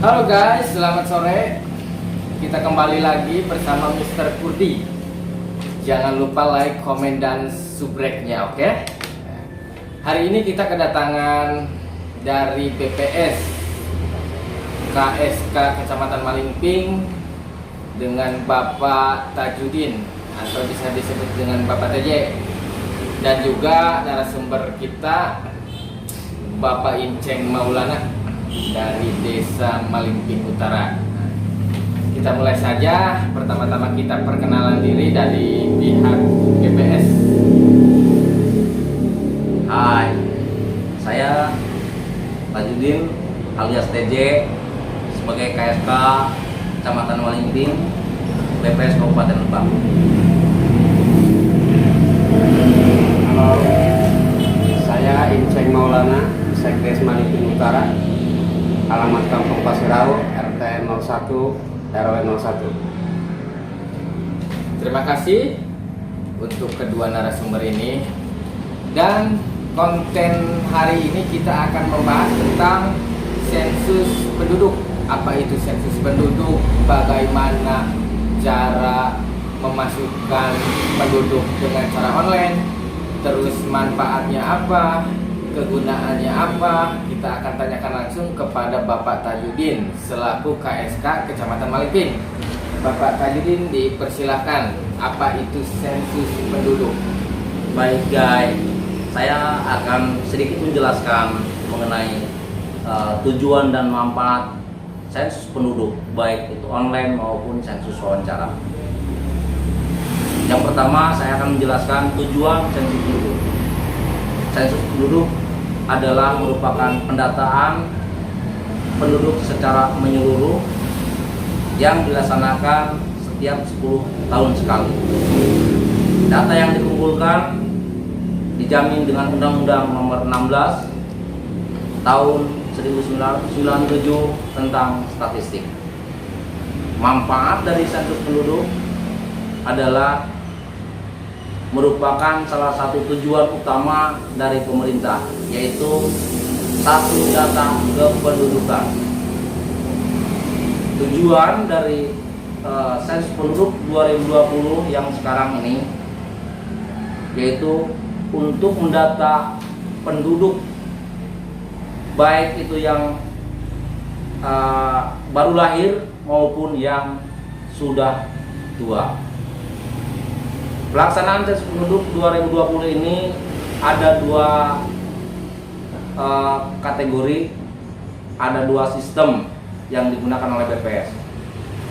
Halo guys, selamat sore. Kita kembali lagi bersama Mr. Kurdi. Jangan lupa like, komen, dan subrek-nya, oke? Hari ini kita kedatangan dari BPS KSK Kecamatan Malingping dengan Bapak Tajudin, atau bisa disebut dengan Bapak TJ. Dan juga narasumber kita Bapak Inceng Maulana dari Desa Malingping Utara. Kita mulai saja. Pertama-tama kita perkenalan diri dari pihak BPS. Hai, saya Tajudin alias TJ sebagai KSK Kecamatan Malingping BPS Kabupaten Lebak. Halo, saya Inceng Maulana, Sekdes Malingping Utara, alamat Kampung Pasirau, RT 01, RW 01. Terima kasih untuk kedua narasumber ini. Dan konten hari ini kita akan membahas tentang sensus penduduk. Apa itu sensus penduduk? Bagaimana cara memasukkan penduduk dengan cara online? Terus manfaatnya apa? Kegunaannya apa? Kita akan tanyakan langsung kepada Bapak Tajudin selaku KSK Kecamatan Malingping. Bapak Tajudin, dipersilahkan. Apa itu sensus penduduk? Baik guys, saya akan sedikit menjelaskan mengenai tujuan dan manfaat sensus penduduk, baik itu online maupun sensus wawancara. Yang pertama, saya akan menjelaskan tujuan sensus penduduk. Sensus penduduk adalah merupakan pendataan penduduk secara menyeluruh yang dilaksanakan setiap 10 tahun sekali. Data yang dikumpulkan dijamin dengan Undang-Undang Nomor 16 Tahun 1997 tentang statistik. Manfaat dari sensus penduduk adalah merupakan salah satu tujuan utama dari pemerintah, yaitu satu data kependudukan. Tujuan dari sensus penduduk 2020 yang sekarang ini yaitu untuk mendata penduduk, baik itu yang baru lahir maupun yang sudah tua. Pelaksanaan sensus penduduk 2020 ini ada dua kategori, ada dua sistem yang digunakan oleh BPS.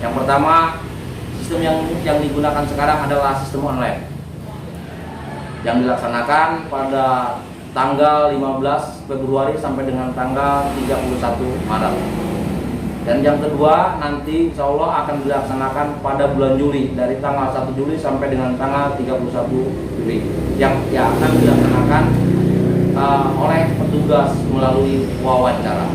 Yang pertama, sistem yang digunakan sekarang adalah sistem online yang dilaksanakan pada tanggal 15 Februari sampai dengan tanggal 31 Maret. Dan yang kedua, nanti insya Allah akan dilaksanakan pada bulan Juli, dari tanggal 1 Juli sampai dengan tanggal 31 Juli, yang akan dilaksanakan oleh petugas melalui wawancara.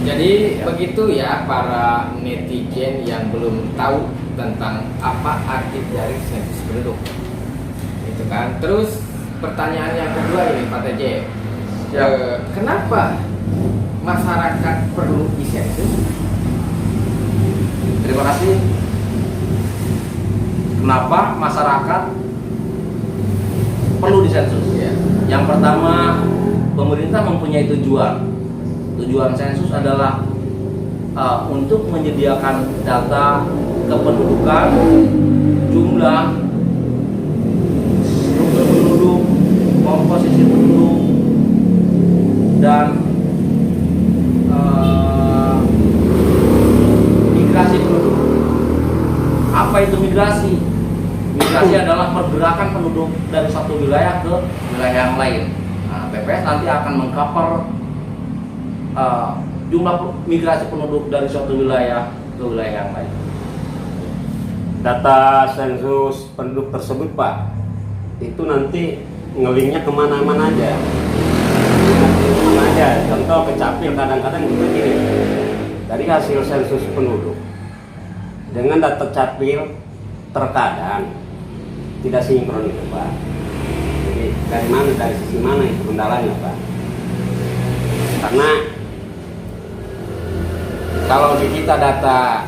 Jadi begitu ya para netizen yang belum tahu tentang apa arti dari sensus penduduk. Itu kan. Terus pertanyaan yang kedua ini Pak TJ. Ya. Kenapa masyarakat perlu disensus? Terima kasih. Kenapa masyarakat perlu disensus? Ya. Yang pertama, pemerintah mempunyai tujuan. Tujuan sensus adalah untuk menyediakan data kependudukan, jumlah, struktur penduduk, komposisi penduduk, dan migrasi penduduk. Apa itu migrasi? Migrasi adalah pergerakan penduduk dari satu wilayah ke wilayah yang lain. Nah, BPS nanti akan mengcover jumlah migrasi penduduk dari suatu wilayah ke wilayah yang lain. Data sensus penduduk tersebut, Pak, itu nanti ngelinknya kemana-mana aja. Kemana aja. Contoh ke Capil kadang-kadang kita kirim dari hasil sensus penduduk dengan data Capil terkadang tidak sinkron itu, Pak. Jadi dari sisi mana itu kendalanya, Pak? Karena Kalau di kita data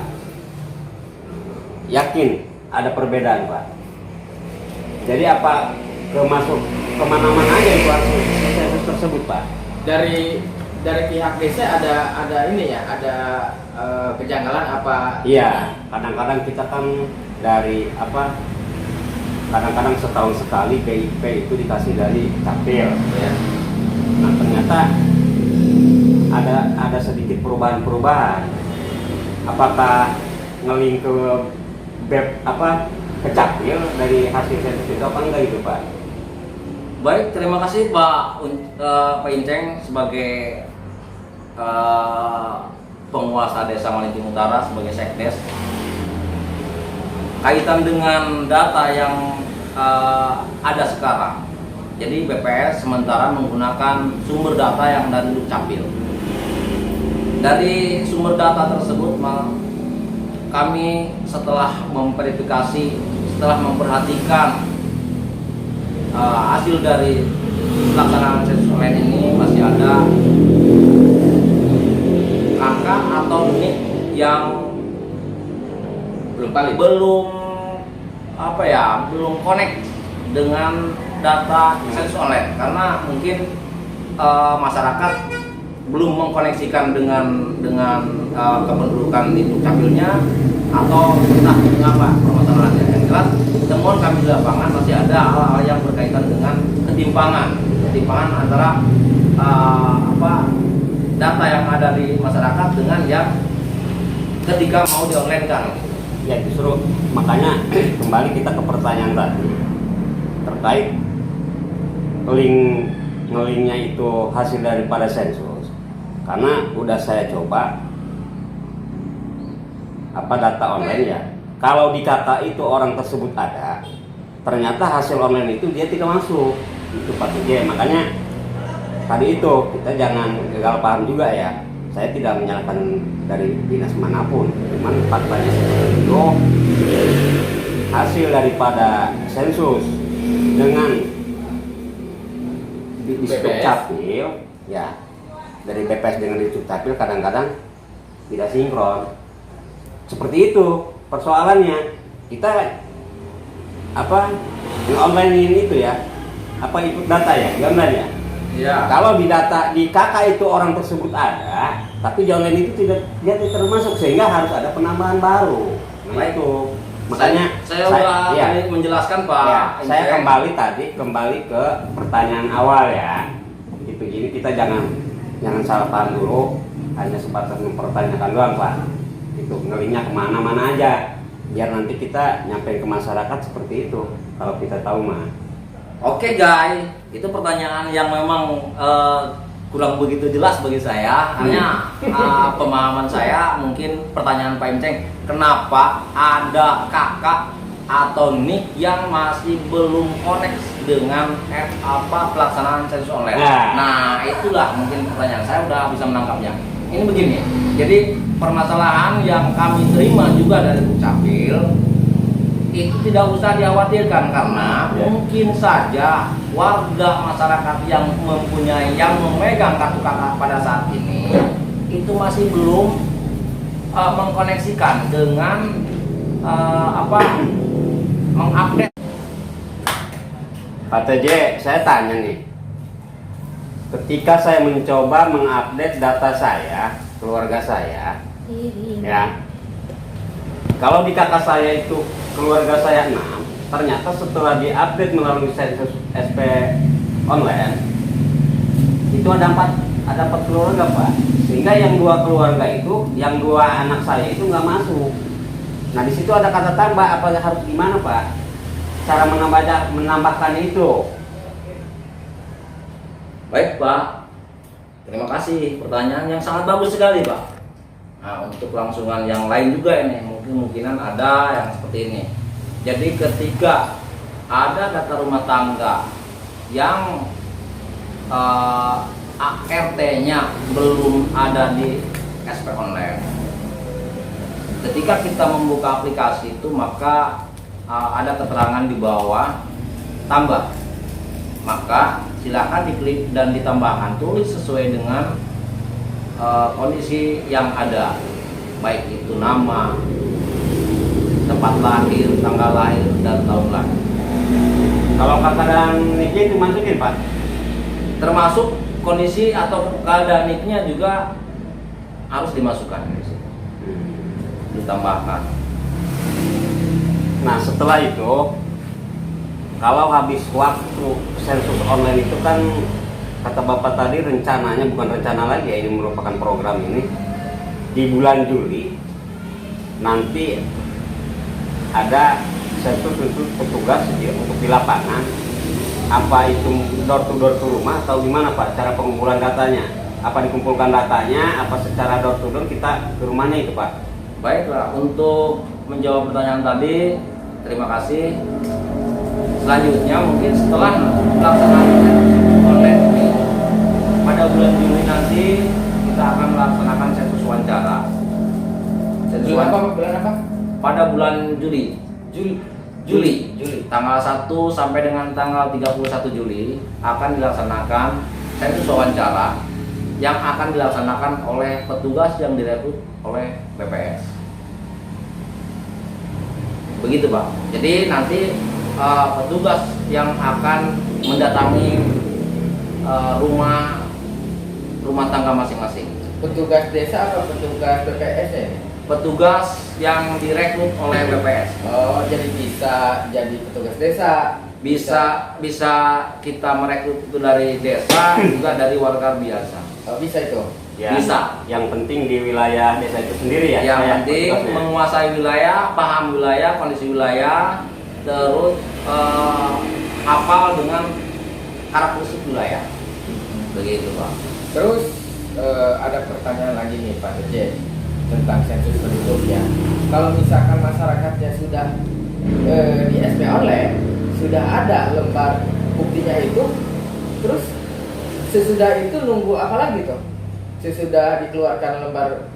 yakin ada perbedaan Pak. Jadi apa kemana-mana aja itu hasil sensus tersebut Pak. Dari pihak desa ada ini ya, ada kejanggalan apa? Iya, kadang-kadang kita kan dari kadang-kadang setahun sekali BIP itu dikasih dari capil ya. Nah ternyata ada sedikit perubahan. Apakah ngelink ke ke capil dari hasil sensus itu apa enggak itu Pak? Baik, terima kasih Pak Inceng sebagai penguasa Desa Malinting Utara sebagai Sekdes. Kaitan dengan data yang ada sekarang, jadi BPS sementara menggunakan sumber data yang dari Dukcapil. Dari sumber data tersebut, kami setelah memverifikasi, setelah memperhatikan hasil dari pelaksanaan sensus online ini, masih ada kakak atau nik yang belum connect dengan data sensus online, karena mungkin masyarakat belum mengkoneksikan dengan kependudukan di Dukcapilnya, atau entah mengapa permasalahannya. Yang jelas temuan kami di lapangan masih ada hal-hal yang berkaitan dengan ketimpangan antara data yang ada di masyarakat dengan yang ketika mau di online kan. Ya justru makanya kembali kita ke pertanyaan tadi terkait ngelinknya itu hasil daripada sensus, karena udah saya coba data online ya. Kalau dikata itu orang tersebut ada, ternyata hasil online itu dia tidak masuk. Itu Pak TJ. Makanya tadi itu kita jangan gagal paham juga ya. Saya tidak menyalahkan dari dinas manapun, cuman faktanya seperti itu. Hasil daripada sensus dengan di Dukcapil ya, dari BPS dengan di Dukcapil kadang-kadang tidak sinkron. Seperti itu persoalannya. Kita di online ini itu ya, ikut data ya, di online ya. Ya. Kalau di data di KK itu orang tersebut ada, tapi di online itu tidak termasuk, sehingga harus ada penambahan baru. Nah itu makanya saya sudah menjelaskan Pak. Ya, saya kembali ke pertanyaan awal ya. Itu gini, kita jangan salah paham dulu, hanya sebatas mempertanyakan doang Pak. Itu ngelinya kemana-mana aja, biar nanti kita nyampe ke masyarakat seperti itu. Kalau kita tahu mah. Oke guys, itu pertanyaan yang memang kurang begitu jelas bagi saya. Hanya pemahaman saya, mungkin pertanyaan Pak Inceng, kenapa ada kakak atau nik yang masih belum connect dengan pelaksanaan sensus online. Nah itulah mungkin pertanyaan saya, udah bisa menangkapnya. Ini begini, jadi permasalahan yang kami terima juga dari Dukcapil itu tidak usah dikhawatirkan, karena mungkin saja warga masyarakat yang memegang kartu kakak pada saat ini itu masih belum mengkoneksikan dengan mengupdate. Pak TJ, saya tanya nih, ketika saya mencoba mengupdate data saya, keluarga saya, ya, kalau di kakak saya itu keluarga saya 6, ternyata setelah diupdate melalui sensus SP online itu ada 4 keluarga Pak, sehingga yang 2 keluarga itu, yang 2 anak saya itu nggak masuk. Nah di situ ada kata tambah, apa harus gimana Pak cara menambahkan itu? Baik Pak, terima kasih, pertanyaan yang sangat bagus sekali Pak. Nah, untuk kelangsungan yang lain juga ini mungkinan ada yang seperti ini. Jadi ketika ada data rumah tangga yang ART-nya belum ada di SP online, ketika kita membuka aplikasi itu maka ada keterangan di bawah tambah, maka silakan diklik dan ditambahkan, tulis sesuai dengan kondisi yang ada. baik itu nama, tempat lahir, tanggal lahir, dan tahun lahir. Kalau keadaan niknya itu masukin Pak? Termasuk kondisi atau keadaan niknya juga harus dimasukkan di situ. Ditambahkan. Nah setelah itu, kalau habis waktu sensus online itu kan kata Bapak tadi rencananya, bukan rencana lagi ya, ini merupakan program ini di bulan Juli nanti ada sensus untuk petugas ya, untuk di lapangan. Apa itu door to door ke rumah atau gimana Pak cara pengumpulan datanya? Apa dikumpulkan datanya, apa secara door to door kita ke rumahnya itu Pak? Baiklah, untuk menjawab pertanyaan tadi, terima kasih. Selanjutnya mungkin setelah pelaksanaan online ini, pada bulan Juli nanti kita akan melaksanakan sensus wawancara. Bulan apa? Pada bulan Juli. Juli, tanggal 1 sampai dengan tanggal 31 Juli akan dilaksanakan sensus wawancara yang akan dilaksanakan oleh petugas yang direkrut oleh BPS. Begitu Pak. Jadi nanti petugas yang akan mendatangi rumah tangga masing-masing. Petugas desa atau petugas BPS ya? Petugas yang direkrut oleh BPS. Oh, jadi bisa jadi petugas desa. Bisa kita merekrut itu dari desa juga dari warga biasa. Oh, bisa itu. Ya, Bisa. Yang penting di wilayah desa itu sendiri ya. Yang saya penting petugasnya. menguasai wilayah, paham wilayah, kondisi wilayah, terus hafal dengan karakteristik wilayah. Begitu Pak. Terus ada pertanyaan lagi nih Pak Dirjen tentang sensus penduduk ya. Kalau misalkan masyarakatnya sudah di SP online sudah ada lembar buktinya itu, terus sesudah itu nunggu apa lagi tuh? Sesudah dikeluarkan lembar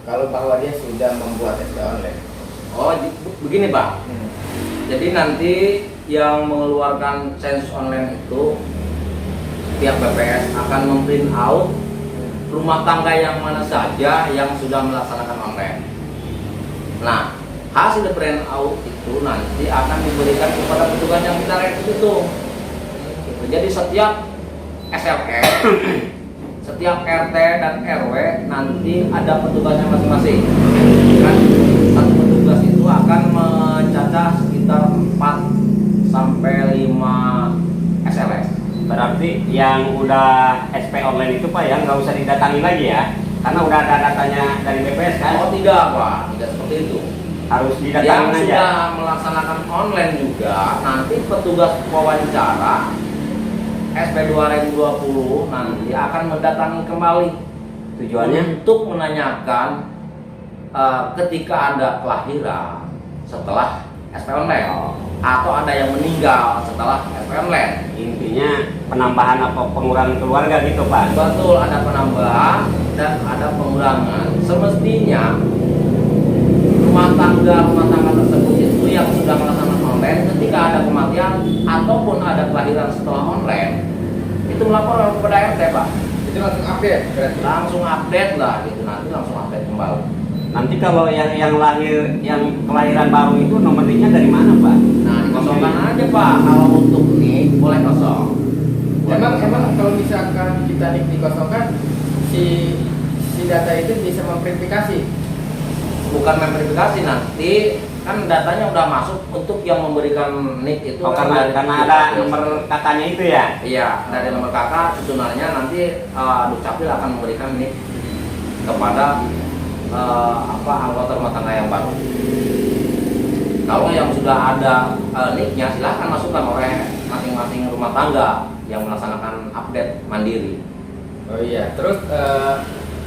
kalau bahwa dia sudah membuat SP online. Oh, begini Pak. Jadi nanti yang mengeluarkan sensus online itu pihak BPS akan memprint out rumah tangga yang mana saja yang sudah melaksanakan online. Nah, hasil print out itu nanti akan diberikan kepada petugas yang kita rekrut itu. Jadi setiap SLR, setiap RT dan RW nanti ada petugasnya masing-masing. Kan satu petugas itu akan mencacah sekitar 4 sampai 5 SLS. Berarti yang udah SP online itu Pak ya nggak usah didatangi lagi ya, karena udah ada datanya dari BPS kan? Oh tidak Pak, tidak seperti itu. Harus Yang didatangin aja. sudah melaksanakan online juga nanti petugas wawancara SP 2020 nanti akan mendatangi kembali. Tujuannya? Untuk menanyakan ketika ada kelahiran setelah SP online atau ada yang meninggal setelah SP online. Intinya penambahan apa pengurangan keluarga gitu Pak? Betul, ada penambahan dan ada pengurangan. Semestinya rumah tangga tersebut itu yang sudah melaksanakan online ketika ada kematian ataupun ada kelahiran setelah online itu melapor kepada RT Pak. Itu langsung update berarti. Langsung update lah gitu, nanti langsung update kembali. Nanti kalau yang lahir, yang kelahiran baru itu nomor NIK-nya dari mana Pak? Nah, dikosongkan aja Pak. Kalau untuk NIK boleh kosong. Emang kalau misalkan kita nik dikosongkan si data itu bisa memverifikasi. Bukan memverifikasi, nanti kan datanya udah masuk untuk yang memberikan NIK itu. Oh, kan karena ada nomor kakaknya itu ya? Iya, dari nomor kakak sebenarnya nanti Dukcapil akan memberikan NIK kepada anggota rumah tangga yang baru. Kalau yang sudah ada NIK-nya silahkan masukkan oleh masing-masing rumah tangga yang melaksanakan update mandiri. Oh iya, terus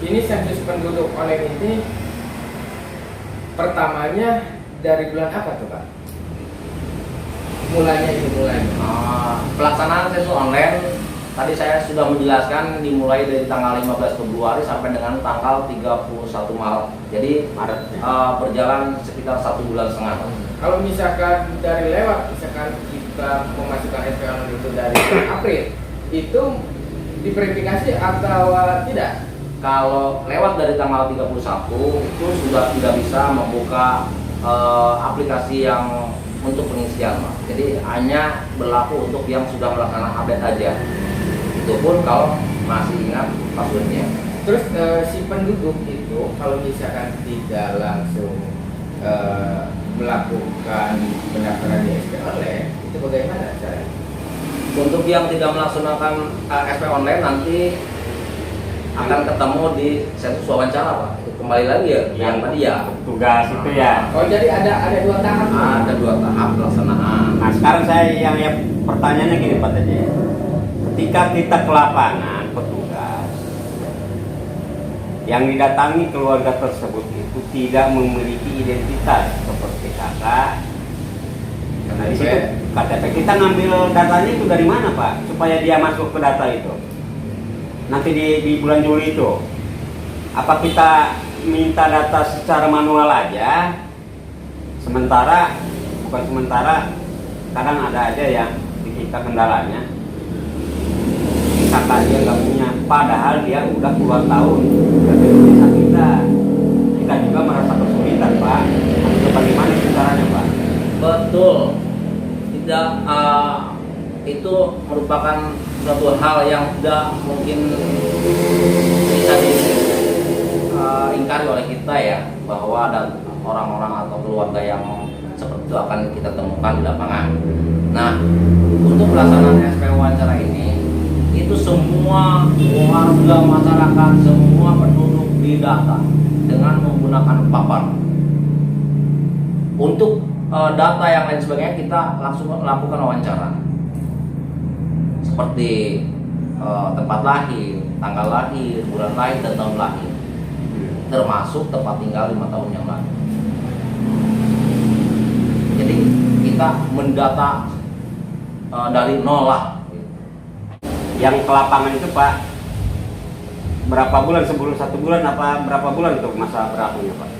ini sensus penduduk online ini pertamanya dari bulan apa tuh Pak? Mulainya. Pelaksanaan sensus online tadi saya sudah menjelaskan dimulai dari tanggal 15 Februari sampai dengan tanggal 31 Maret. Jadi Maret. Berjalan sekitar 1,5 bulan. Kalau misalkan dari lewat, misalkan kita memasukkan SP online itu dari bulan April, itu diverifikasi atau tidak? kalau lewat dari tanggal 31 itu sudah tidak bisa membuka aplikasi yang untuk pengisian, Pak. Jadi hanya berlaku untuk yang sudah melaksanakan update aja. Itu pun kalau masih ingat passwordnya. Terus si penduduk itu kalau misalkan tidak langsung melakukan pendaftaran di SP Online, itu bagaimana caranya? Untuk yang tidak melaksanakan SP Online nanti akan ketemu di sensus wawancara, Pak. Itu kembali lagi ya, yang tadi ya. Tugas itu ya. Oh, jadi ada 2 tahap. Ada 2 tahap pelaksanaan. Nah sekarang saya yang pertanyaannya gini Pak Teje, ketika kita ke lapangan petugas yang didatangi keluarga tersebut itu tidak memiliki identitas seperti kakak, nah di situ KTP kita ngambil datanya itu dari mana Pak supaya dia masuk ke data itu nanti di bulan Juli itu? Apa kita minta data secara manual aja? Bukan sementara, kadang ada aja yang di kita kendalanya kakak dia nggak punya, padahal dia udah puluhan tahun dari desa kita juga merasa kesulitan Pak. Itu bagaimana itu caranya Pak? Betul, tidak itu merupakan suatu hal yang tidak mungkin bisa diingkari oleh kita ya, bahwa ada orang-orang atau keluarga yang seperti itu akan kita temukan di lapangan. Nah, untuk pelaksanaan SP wawancara ini, itu semua warga masyarakat, semua penduduk didata dengan menggunakan papan. Untuk data yang lain sebagainya kita langsung lakukan wawancara, seperti tempat lahir, tanggal lahir, bulan lahir, dan tahun lahir, termasuk tempat tinggal 5 tahun yang lalu. Jadi kita mendata dari nol lah. Yang ke lapangan itu Pak, berapa bulan, sebelum 1 bulan apa berapa bulan untuk masa berlakunya Pak?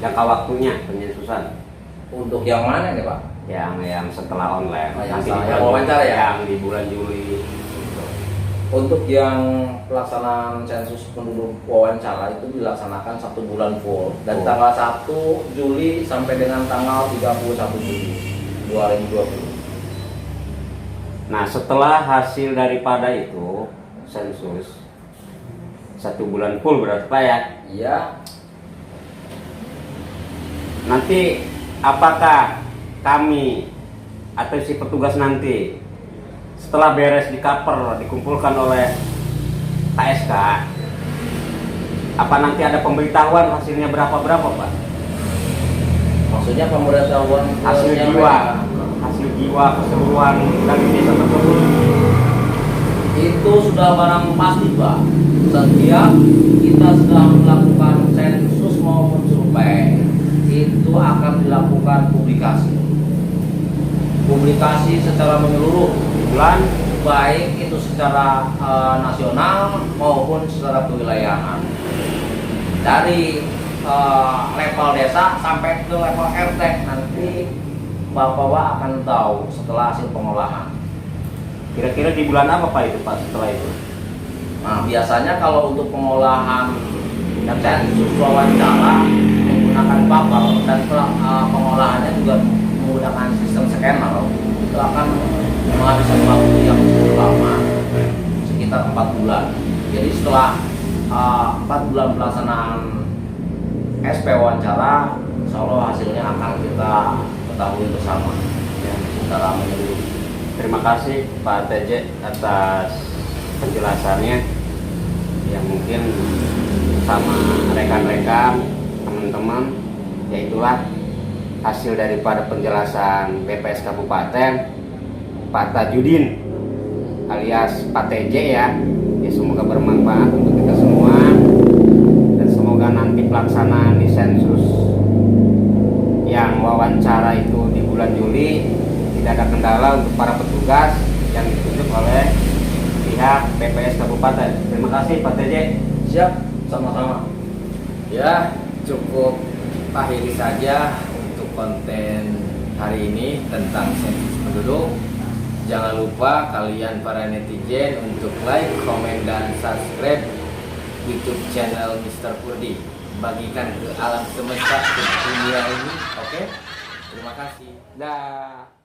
Jangka waktunya penyensusan. Untuk yang mana nih Pak? Yang setelah online. Oh, yang nanti setelah di bulan, wawancara ya? Yang di bulan Juli. Gitu. Untuk yang pelaksanaan sensus penduduk wawancara itu dilaksanakan 1 bulan full dari tanggal 1 Juli sampai dengan tanggal 31 Juli 2020. Nah setelah hasil daripada itu sensus 1 bulan full berarti Pak ya? Iya. Nanti apakah kami atau si petugas nanti setelah beres di cover dikumpulkan oleh KSK, apa nanti ada pemberitahuan hasilnya berapa Pak? Maksudnya pemberitahuan hasil jiwa keseluruhan dari desa tersebut itu sudah barang pasti Pak. Setiap kita sudah melakukan sensus maupun survei itu akan dilakukan publikasi secara menyeluruh bulan, baik itu secara nasional maupun secara kewilayahan, dari level desa sampai ke level RT. Nanti Bapak akan tahu setelah hasil pengolahan. kira-kira di bulan apa Pak itu Pak setelah itu? Nah, biasanya kalau untuk pengolahan dan sensus wawancara menggunakan paper dan pengolahannya juga menggunakan sistem scanner, itu akan menghabiskan waktu yang cukup lama, sekitar 4 bulan. Jadi setelah 4 bulan pelaksanaan SP wawancara, insya Allah hasilnya akan kita ketahui bersama ya, secara menyeluruh. Terima kasih Pak TJ atas penjelasannya yang mungkin sama rekan-rekan teman-teman, yaitulah hasil daripada penjelasan BPS Kabupaten Pak Tajudin alias Pak TJ ya. Semoga bermanfaat untuk kita semua dan semoga nanti pelaksanaan di sensus yang wawancara itu di bulan Juli tidak ada kendala untuk para petugas yang ditunjuk oleh pihak BPS Kabupaten. Terima kasih Pak TJ. Siap, sama-sama. Ya, cukup akhiri saja untuk konten hari ini tentang sensus penduduk. Jangan lupa kalian para netizen untuk like, komen, dan subscribe YouTube channel Mr. Purdi. Bagikan ke alam semesta, ke dunia ini. Oke? Terima kasih. Dah.